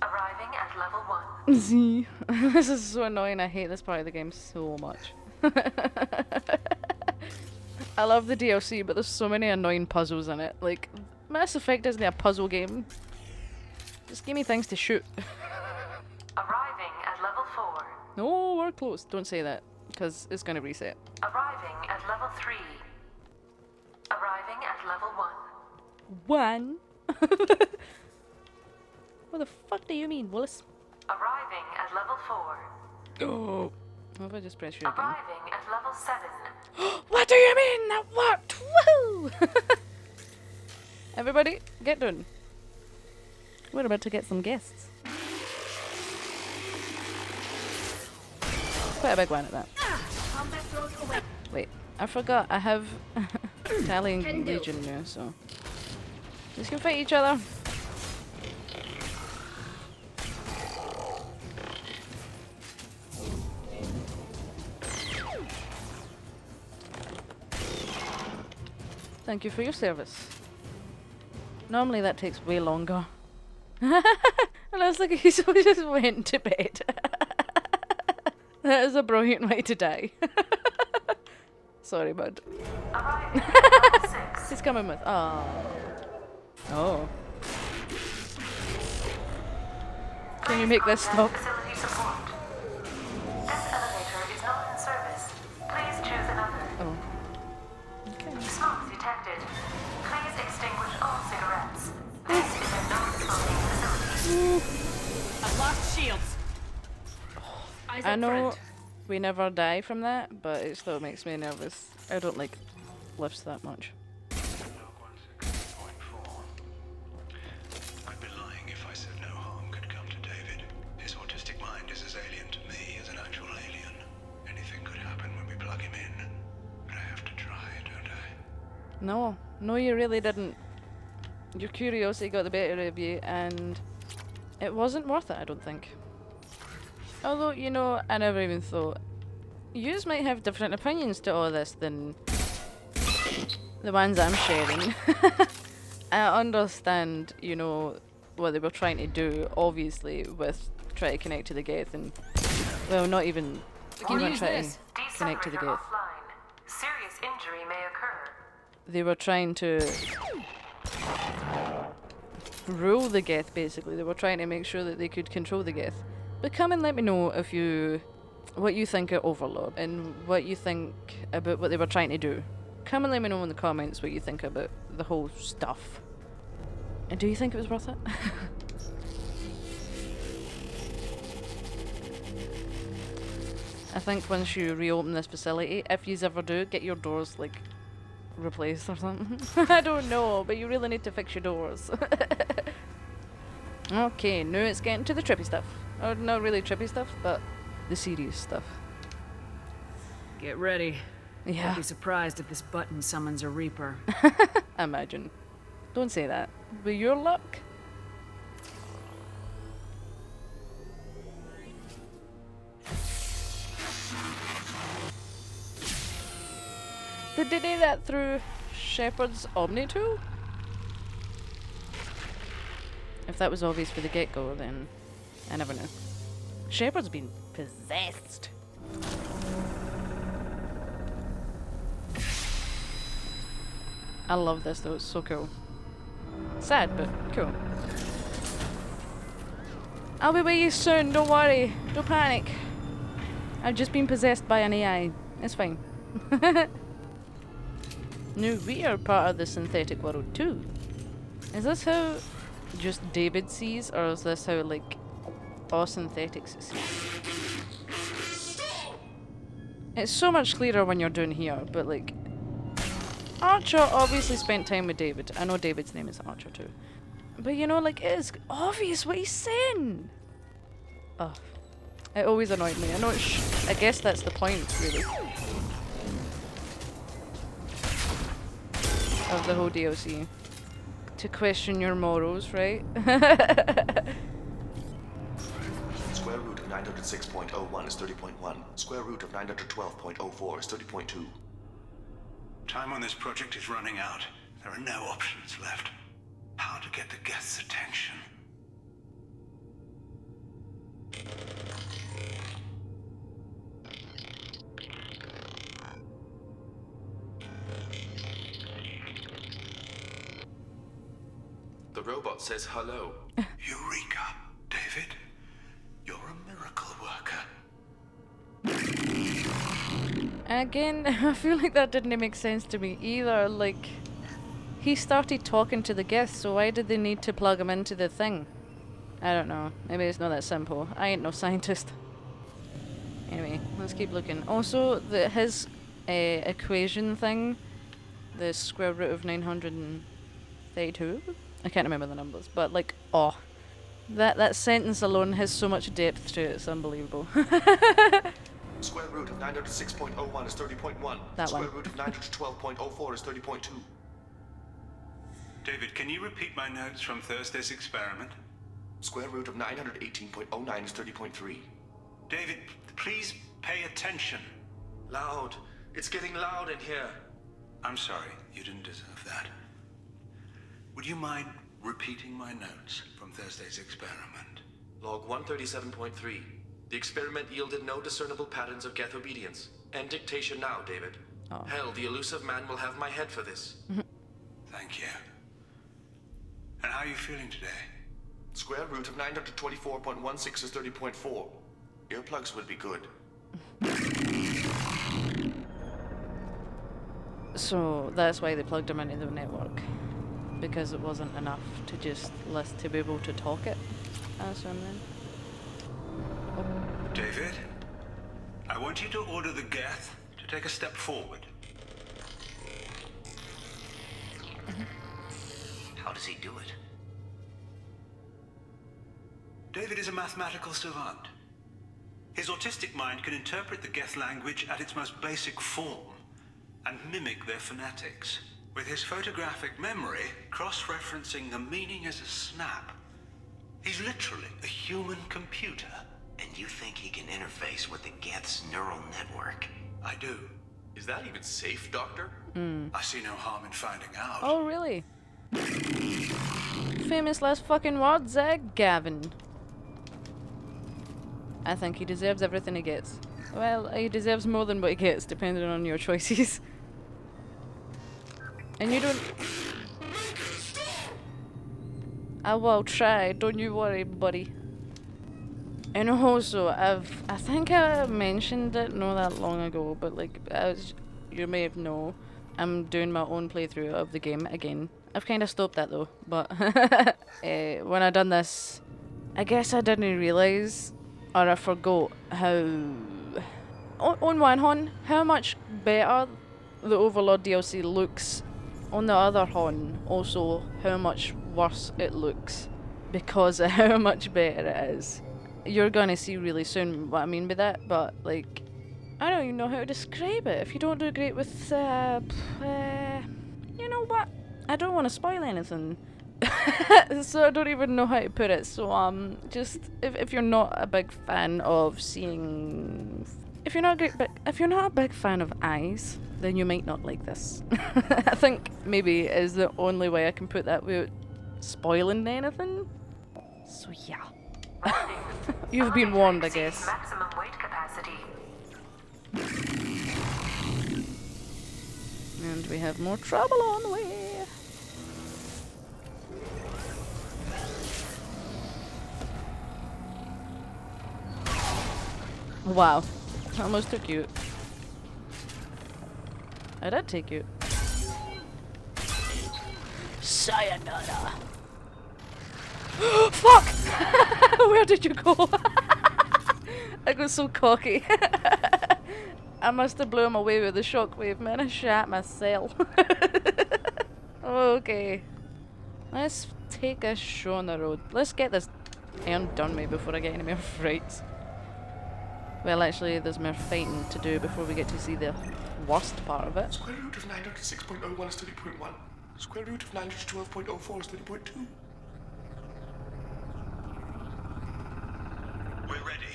Arriving at level 1. Z. This is so annoying. I hate this part of the game so much. I love the DLC, but there's so many annoying puzzles in it. Like, Mass Effect isn't a puzzle game. Just give me things to shoot. Arriving at level 4. No, we're close. Don't say that, because it's gonna reset. Arriving at level 3. Arriving at level 1? What the fuck do you mean, Willis? 1. Arriving at level 4. Oh. What if I just press you again? Arriving at level 7. What do you mean? That worked! Woo! Everybody, get done. We're about to get some guests. Quite a big one at that. Wait, I forgot I have Italian Legion now, so these can fight each other. Thank you for your service. Normally that takes way longer. And I was like, he just went to bed. That is a brilliant way to die. Sorry, bud. He's coming with. Oh. Oh. Can you make this stop? Facility support. This elevator is not in service. Please choose another. Oh. Smoke detected. Please extinguish all cigarettes. This is a non-smoking facility. I've lost shields. I know we never die from that, but it still makes me nervous. I don't like lifts that much. I'd be lying if I said no harm could come to David. His autistic mind is as alien to me as an actual alien. Anything could happen when we plug him in. But I have to try, don't I? No, you really didn't. Your curiosity got the better of you, and it wasn't worth it, I don't think. Although, you know, I never even thought. Yous might have different opinions to all this than the ones I'm sharing. I understand, you know, what they were trying to do, obviously, with trying to connect to the Geth, and, well, not even trying to connect to the Geth. Offline. Serious injury may occur. They were trying to rule the Geth, basically. They were trying to make sure that they could control the Geth. But come and let me know what you think of Overlord and what you think about what they were trying to do. Come and let me know in the comments what you think about the whole stuff. And do you think it was worth it? I think once you reopen this facility, if you ever do, get your doors like replaced or something. I don't know, but you really need to fix your doors. Okay, now it's getting to the trippy stuff. Or not really trippy stuff, but the serious stuff. Get ready. Yeah. I'd be surprised if this button summons a Reaper. Imagine. Don't say that. With your luck. Did they do that through Shepard's Omni tool? If that was obvious for the get-go, then I never know. Shepard's been possessed. I love this though, it's so cool. Sad, but cool. I'll be with you soon, don't worry. Don't panic. I've just been possessed by an AI. It's fine. No, we are part of the synthetic world too. Is this how just David sees, or is this how, like, all synthetics see? It's so much clearer when you're down here, but, like, Archer obviously spent time with David. I know David's name is Archer too. But, you know, like, it is obvious what he's saying. Oh, it always annoyed me. I know I guess that's the point, really, of the whole DLC. To question your morals, right? Square root of 906.01 is 30.1. Square root of 912.04 is 30.2. Time on this project is running out. There are no options left. How to get the Geth's attention? The robot says hello. Eureka, David. You're a miracle worker. Again, I feel like that didn't make sense to me either. Like, he started talking to the Geth, so why did they need to plug him into the thing? I don't know. Maybe it's not that simple. I ain't no scientist. Anyway, let's keep looking. Also, his equation thing, the square root of 932? I can't remember the numbers, but, like, oh. That sentence alone has so much depth to it, it's unbelievable. Square root of 906.01 is 30.1. That Square one. root of 912.04 is 30.2. David, can you repeat my notes from Thursday's experiment? Square root of 918.09 is 30.3. David, please pay attention. Loud. It's getting loud in here. I'm sorry, you didn't deserve that. Would you mind repeating my notes from Thursday's experiment? Log 137.3. The experiment yielded no discernible patterns of Geth obedience. End dictation now, David. Oh. Hell, the Illusive Man will have my head for this. Thank you. And how are you feeling today? Square root of 924.16 is 30.4. Earplugs would be good. So that's why they plugged him into the network. Because it wasn't enough to just to be able to talk it. That's what I mean. David, I want you to order the Geth to take a step forward. How does he do it? David is a mathematical savant. His autistic mind can interpret the Geth language at its most basic form and mimic their phonetics. With his photographic memory, cross-referencing the meaning as a snap. He's literally a human computer. And you think he can interface with the Geth's neural network? I do. Is that even safe, Doctor? I see no harm in finding out. Oh, really? Famous last fucking words, Gavin. I think he deserves everything he gets. Well, he deserves more than what he gets, depending on your choices. And you don't... I will try, don't you worry, buddy. And also, I think I mentioned it not that long ago, but like, you may have known, I'm doing my own playthrough of the game again. I've kind of stopped that though, but when I done this, I guess I didn't realise, or I forgot how, on one hand, how much better the Overlord DLC looks. On the other hand, also how much worse it looks because of how much better it is. You're gonna see really soon what I mean by that, but like, I don't even know how to describe it. If you don't do great with, you know what? I don't want to spoil anything. So I don't even know how to put it. So, just, if you're not a big fan of seeing... If you're not a big fan of eyes, then you might not like this. I think maybe is the only way I can put that without spoiling anything. So yeah. You've been warned, I guess. Maximum weight capacity. And we have more trouble on the way. Wow. I almost took you. I did take you. Sayonara. Fuck! Where did you go? I got so cocky. I must have blew him away with the shockwave, man. I shat myself. Okay. Let's take a show on the road. Let's get this done me before I get any more frights. Well, actually, there's more fighting to do before we get to see the worst part of it. Square root of 906.01 is 30.1. Square root of 912.04 is 30.2. We're ready.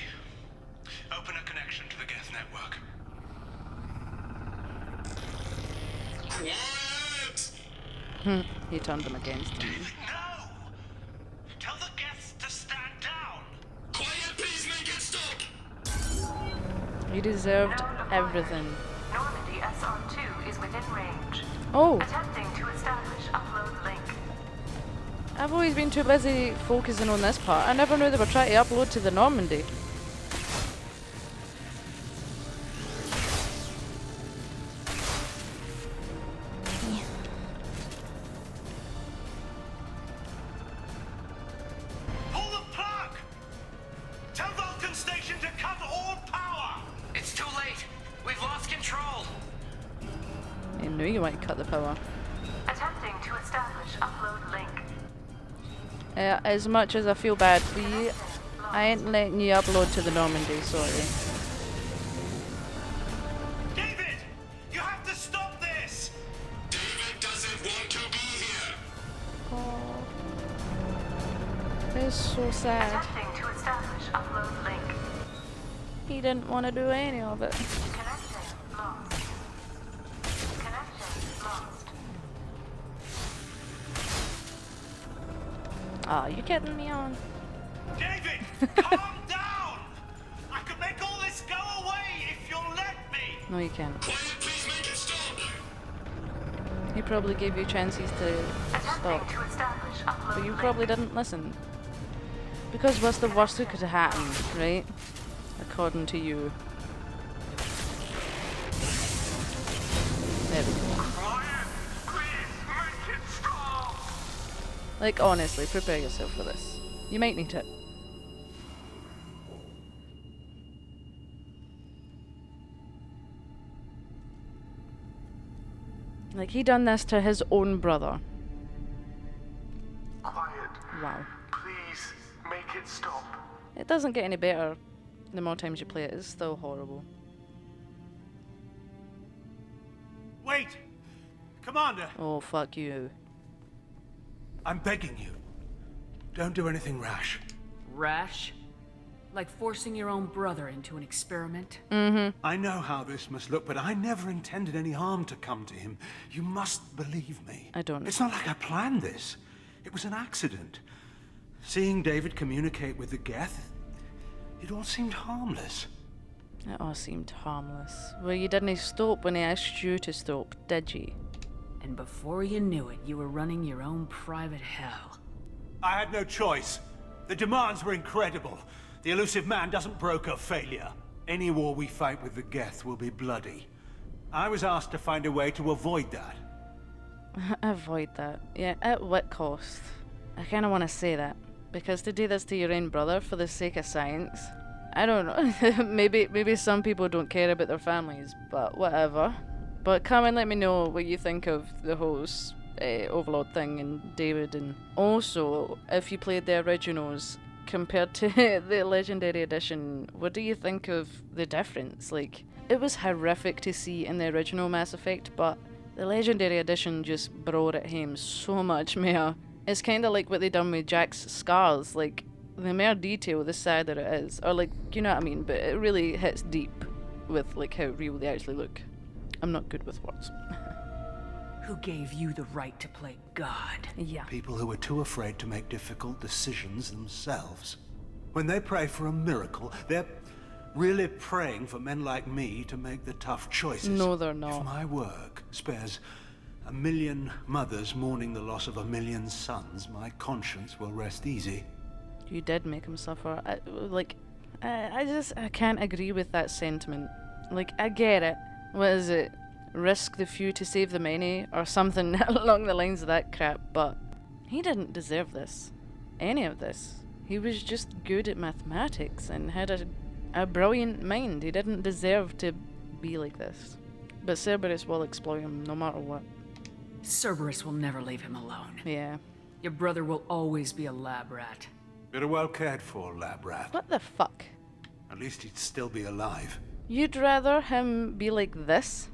Open a connection to the Geth network. Quiet! He turned them against him. No! Tell the Geths to stand down! Quiet, please make it stop! You deserved everything. Normandy SR2 is within range. Oh, Attempting to establish upload link. I've always been too busy focusing on this part. I never knew they were trying to upload to the Normandy. Pull the plug! Tell Vulcan Station to cut all power! It's too late. We've lost control. I knew you might cut the power. Attempting to establish upload link. As much as I feel bad for you, I ain't letting you upload to the Normandy, sorry. David! You have to stop this! David doesn't want to be here! Oh, it's so sad. Attempting to establish upload link. He didn't want to do any of it. Connection lost. Connection lost. Ah, you kidding me on? David! Calm down! I could make all this go away if you'll let me! No, you can't. Quiet, please make it stop! He probably gave you chances to stop, Attempting to establish upload but you link. probably didn't listen. Because what's the worst that could have happened, right? According to you. There we go. Quiet! Please make it stop! Like, honestly, prepare yourself for this. You might need it. Like, he done this to his own brother. Quiet. Wow. Please make it stop. It doesn't get any better the more times you play it. It's still horrible. Wait! Commander! Oh, fuck you. I'm begging you. Don't do anything rash. Rash? Like forcing your own brother into an experiment? I know how this must look, but I never intended any harm to come to him. You must believe me. I don't. It's not like I planned this. It was an accident. Seeing David communicate with the Geth, it all seemed harmless. It all seemed harmless. Well, you didn't stop when he asked you to stop, did you? And before you knew it, you were running your own private hell. I had no choice. The demands were incredible. The Illusive Man doesn't broker failure. Any war we fight with the Geth will be bloody. I was asked to find a way to avoid that. Avoid that. Yeah, at what cost? I kind of want to say that. Because to do this to your own brother for the sake of science, I don't know. maybe some people don't care about their families, but whatever. But come and let me know what you think of the whole Overlord thing and David, and also if you played the originals compared to the Legendary Edition, what do you think of the difference? Like, it was horrific to see in the original Mass Effect, but the Legendary Edition just brought it home so much more. It's kind of like what they done with Jack's scars, like, the more detail, the sadder it is. Or, like, you know what I mean? But it really hits deep with, like, how real they actually look. I'm not good with words. Who gave you the right to play God? Yeah. People who are too afraid to make difficult decisions themselves. When they pray for a miracle, they're really praying for men like me to make the tough choices. No, they're not. If my work spares 1 million mothers mourning the loss of 1 million sons, my conscience will rest easy. You did make him suffer. I can't agree with that sentiment. Like, I get it. What is it? Risk the few to save the many, or something along the lines of that crap, but he didn't deserve this. Any of this. He was just good at mathematics and had a brilliant mind. He didn't deserve to be like this. But Cerberus will exploit him no matter what. Cerberus will never leave him alone. Yeah. Your brother will always be a lab rat. You're a well cared for lab rat. What the fuck? At least he'd still be alive. You'd rather him be like this?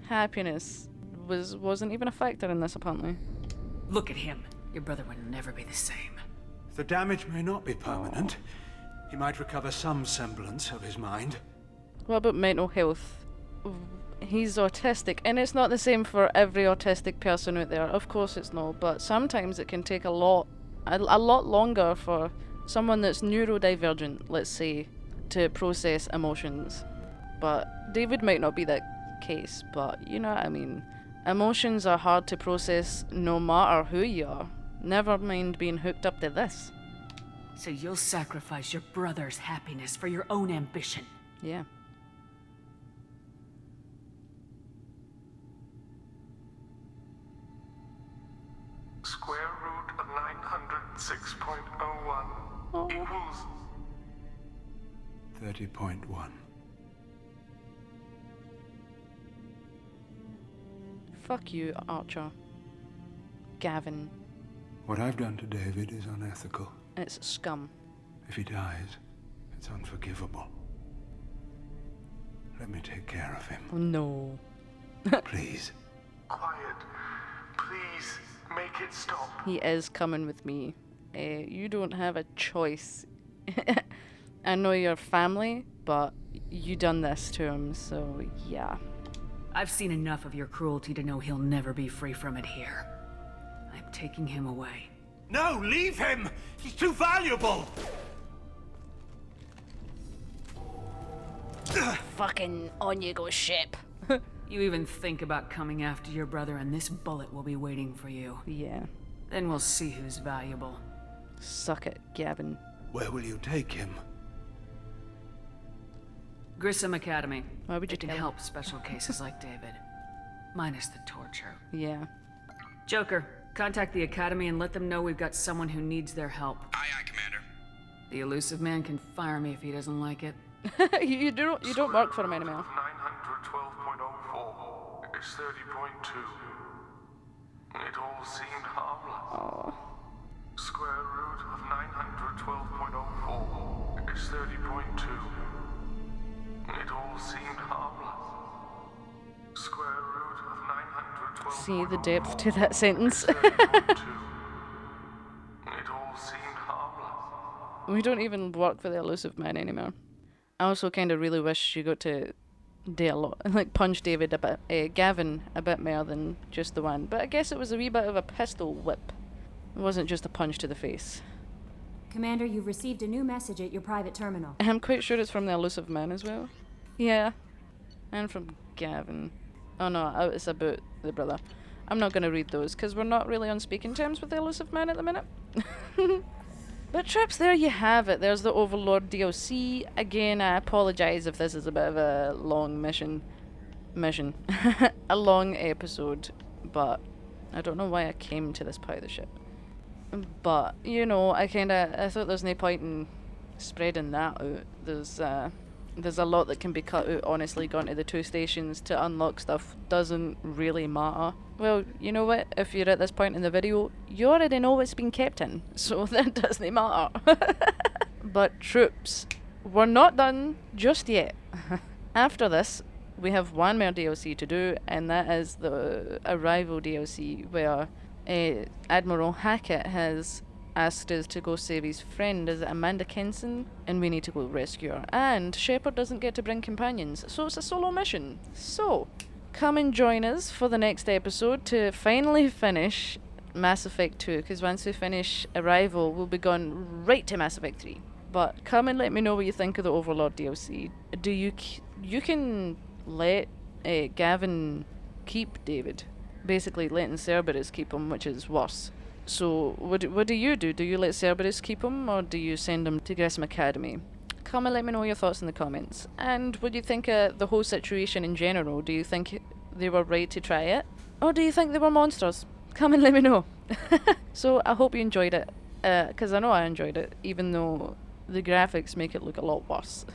Happiness wasn't even a factor in this, apparently. Look at him. Your brother would never be the same. The damage may not be permanent. He might recover some semblance of his mind. What about mental health? He's autistic, and it's not the same for every autistic person out there. Of course it's not, but sometimes it can take a lot longer for someone that's neurodivergent, let's say, to process emotions. But David might not be that case, but you know what I mean. Emotions are hard to process no matter who you are. Never mind being hooked up to this. So you'll sacrifice your brother's happiness for your own ambition? Yeah. Square root of 906.01 equals 30.1. Fuck you, Archer. Gavin. What I've done to David is unethical. It's scum. If he dies, it's unforgivable. Let me take care of him. No. Please. quiet. Please, make it stop. He is coming with me. You don't have a choice. I know you're family, but you done this to him, so yeah. I've seen enough of your cruelty to know he'll never be free from it here. I'm taking him away. No, leave him! He's too valuable! Fucking on you go, ship. You even think about coming after your brother and this bullet will be waiting for you. Yeah. Then we'll see who's valuable. Suck it, Gavin. Where will you take him? Grissom Academy. Why would you It can tell help special cases like David. Minus the torture. Yeah. Joker, contact the Academy and let them know we've got someone who needs their help. Aye, aye, Commander. The Illusive Man can fire me if he doesn't like it. you don't work for him anymore. 912.04 is 30.2. It all seemed harmless. Oh. Square root of 912.04 is 30.2. It all seemed harmless. Square root of 912. See the depth to that sentence. It all seemed harmless. We don't even work for the Illusive Man anymore. I also kind of really wish you got to do a lot, like punch David a bit, Gavin a bit more than just the one. But I guess it was a wee bit of a pistol whip. It wasn't just a punch to the face. Commander, you've received a new message at your private terminal. I'm quite sure it's from the Illusive Man as well. Yeah. And from Gavin. Oh no, it's about the brother. I'm not going to read those, because we're not really on speaking terms with the Illusive Man at the minute. But trips, there you have it. There's the Overlord DLC. Again, I apologise if this is a bit of a long mission. A long episode. But I don't know why I came to this part of the ship. But, you know, I thought there's no point in spreading that out. There's a lot that can be cut out, honestly. Going to the 2 stations to unlock stuff doesn't really matter. Well, you know what? If you're at this point in the video, you already know what's been kept in, so that doesn't matter. But troops, we're not done just yet. After this, we have one more DLC to do, and that is the Arrival DLC, where Admiral Hackett has asked us to go save his friend, is it Amanda Kenson? And we need to go rescue her. And Shepard doesn't get to bring companions, so it's a solo mission. So, come and join us for the next episode to finally finish Mass Effect 2, because once we finish Arrival, we'll be gone right to Mass Effect 3. But come and let me know what you think of the Overlord DLC. Do you can let Gavin keep David, basically letting Cerberus keep him, which is worse. So what do you do? Do you let Cerberus keep him, or do you send him to Grissom Academy? Come and let me know your thoughts in the comments. And what do you think of the whole situation in general? Do you think they were right to try it, or do you think they were monsters? Come and let me know. So I hope you enjoyed it, because I know I enjoyed it, even though the graphics make it look a lot worse.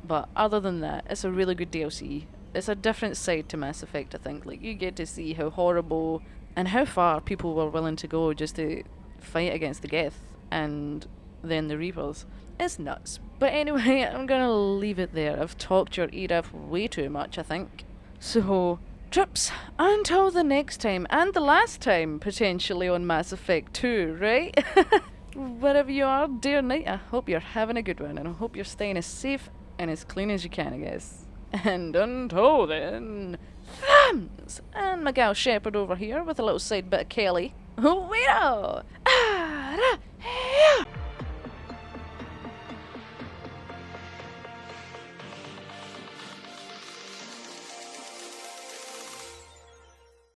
But other than that, it's a really good DLC. It's a different side to Mass Effect, I think. Like, you get to see how horrible and how far people were willing to go just to fight against the Geth and then the Reapers. It's nuts. But anyway, I'm gonna leave it there. I've talked your ear off way too much, I think. So, trips, until the next time, and the last time, potentially, on Mass Effect 2, right? Wherever you are, day or night, I hope you're having a good one, and I hope you're staying as safe and as clean as you can, I guess. And until then, thumbs! And my gal Shepard over here with a little side bit of Kelly. Oh, wait!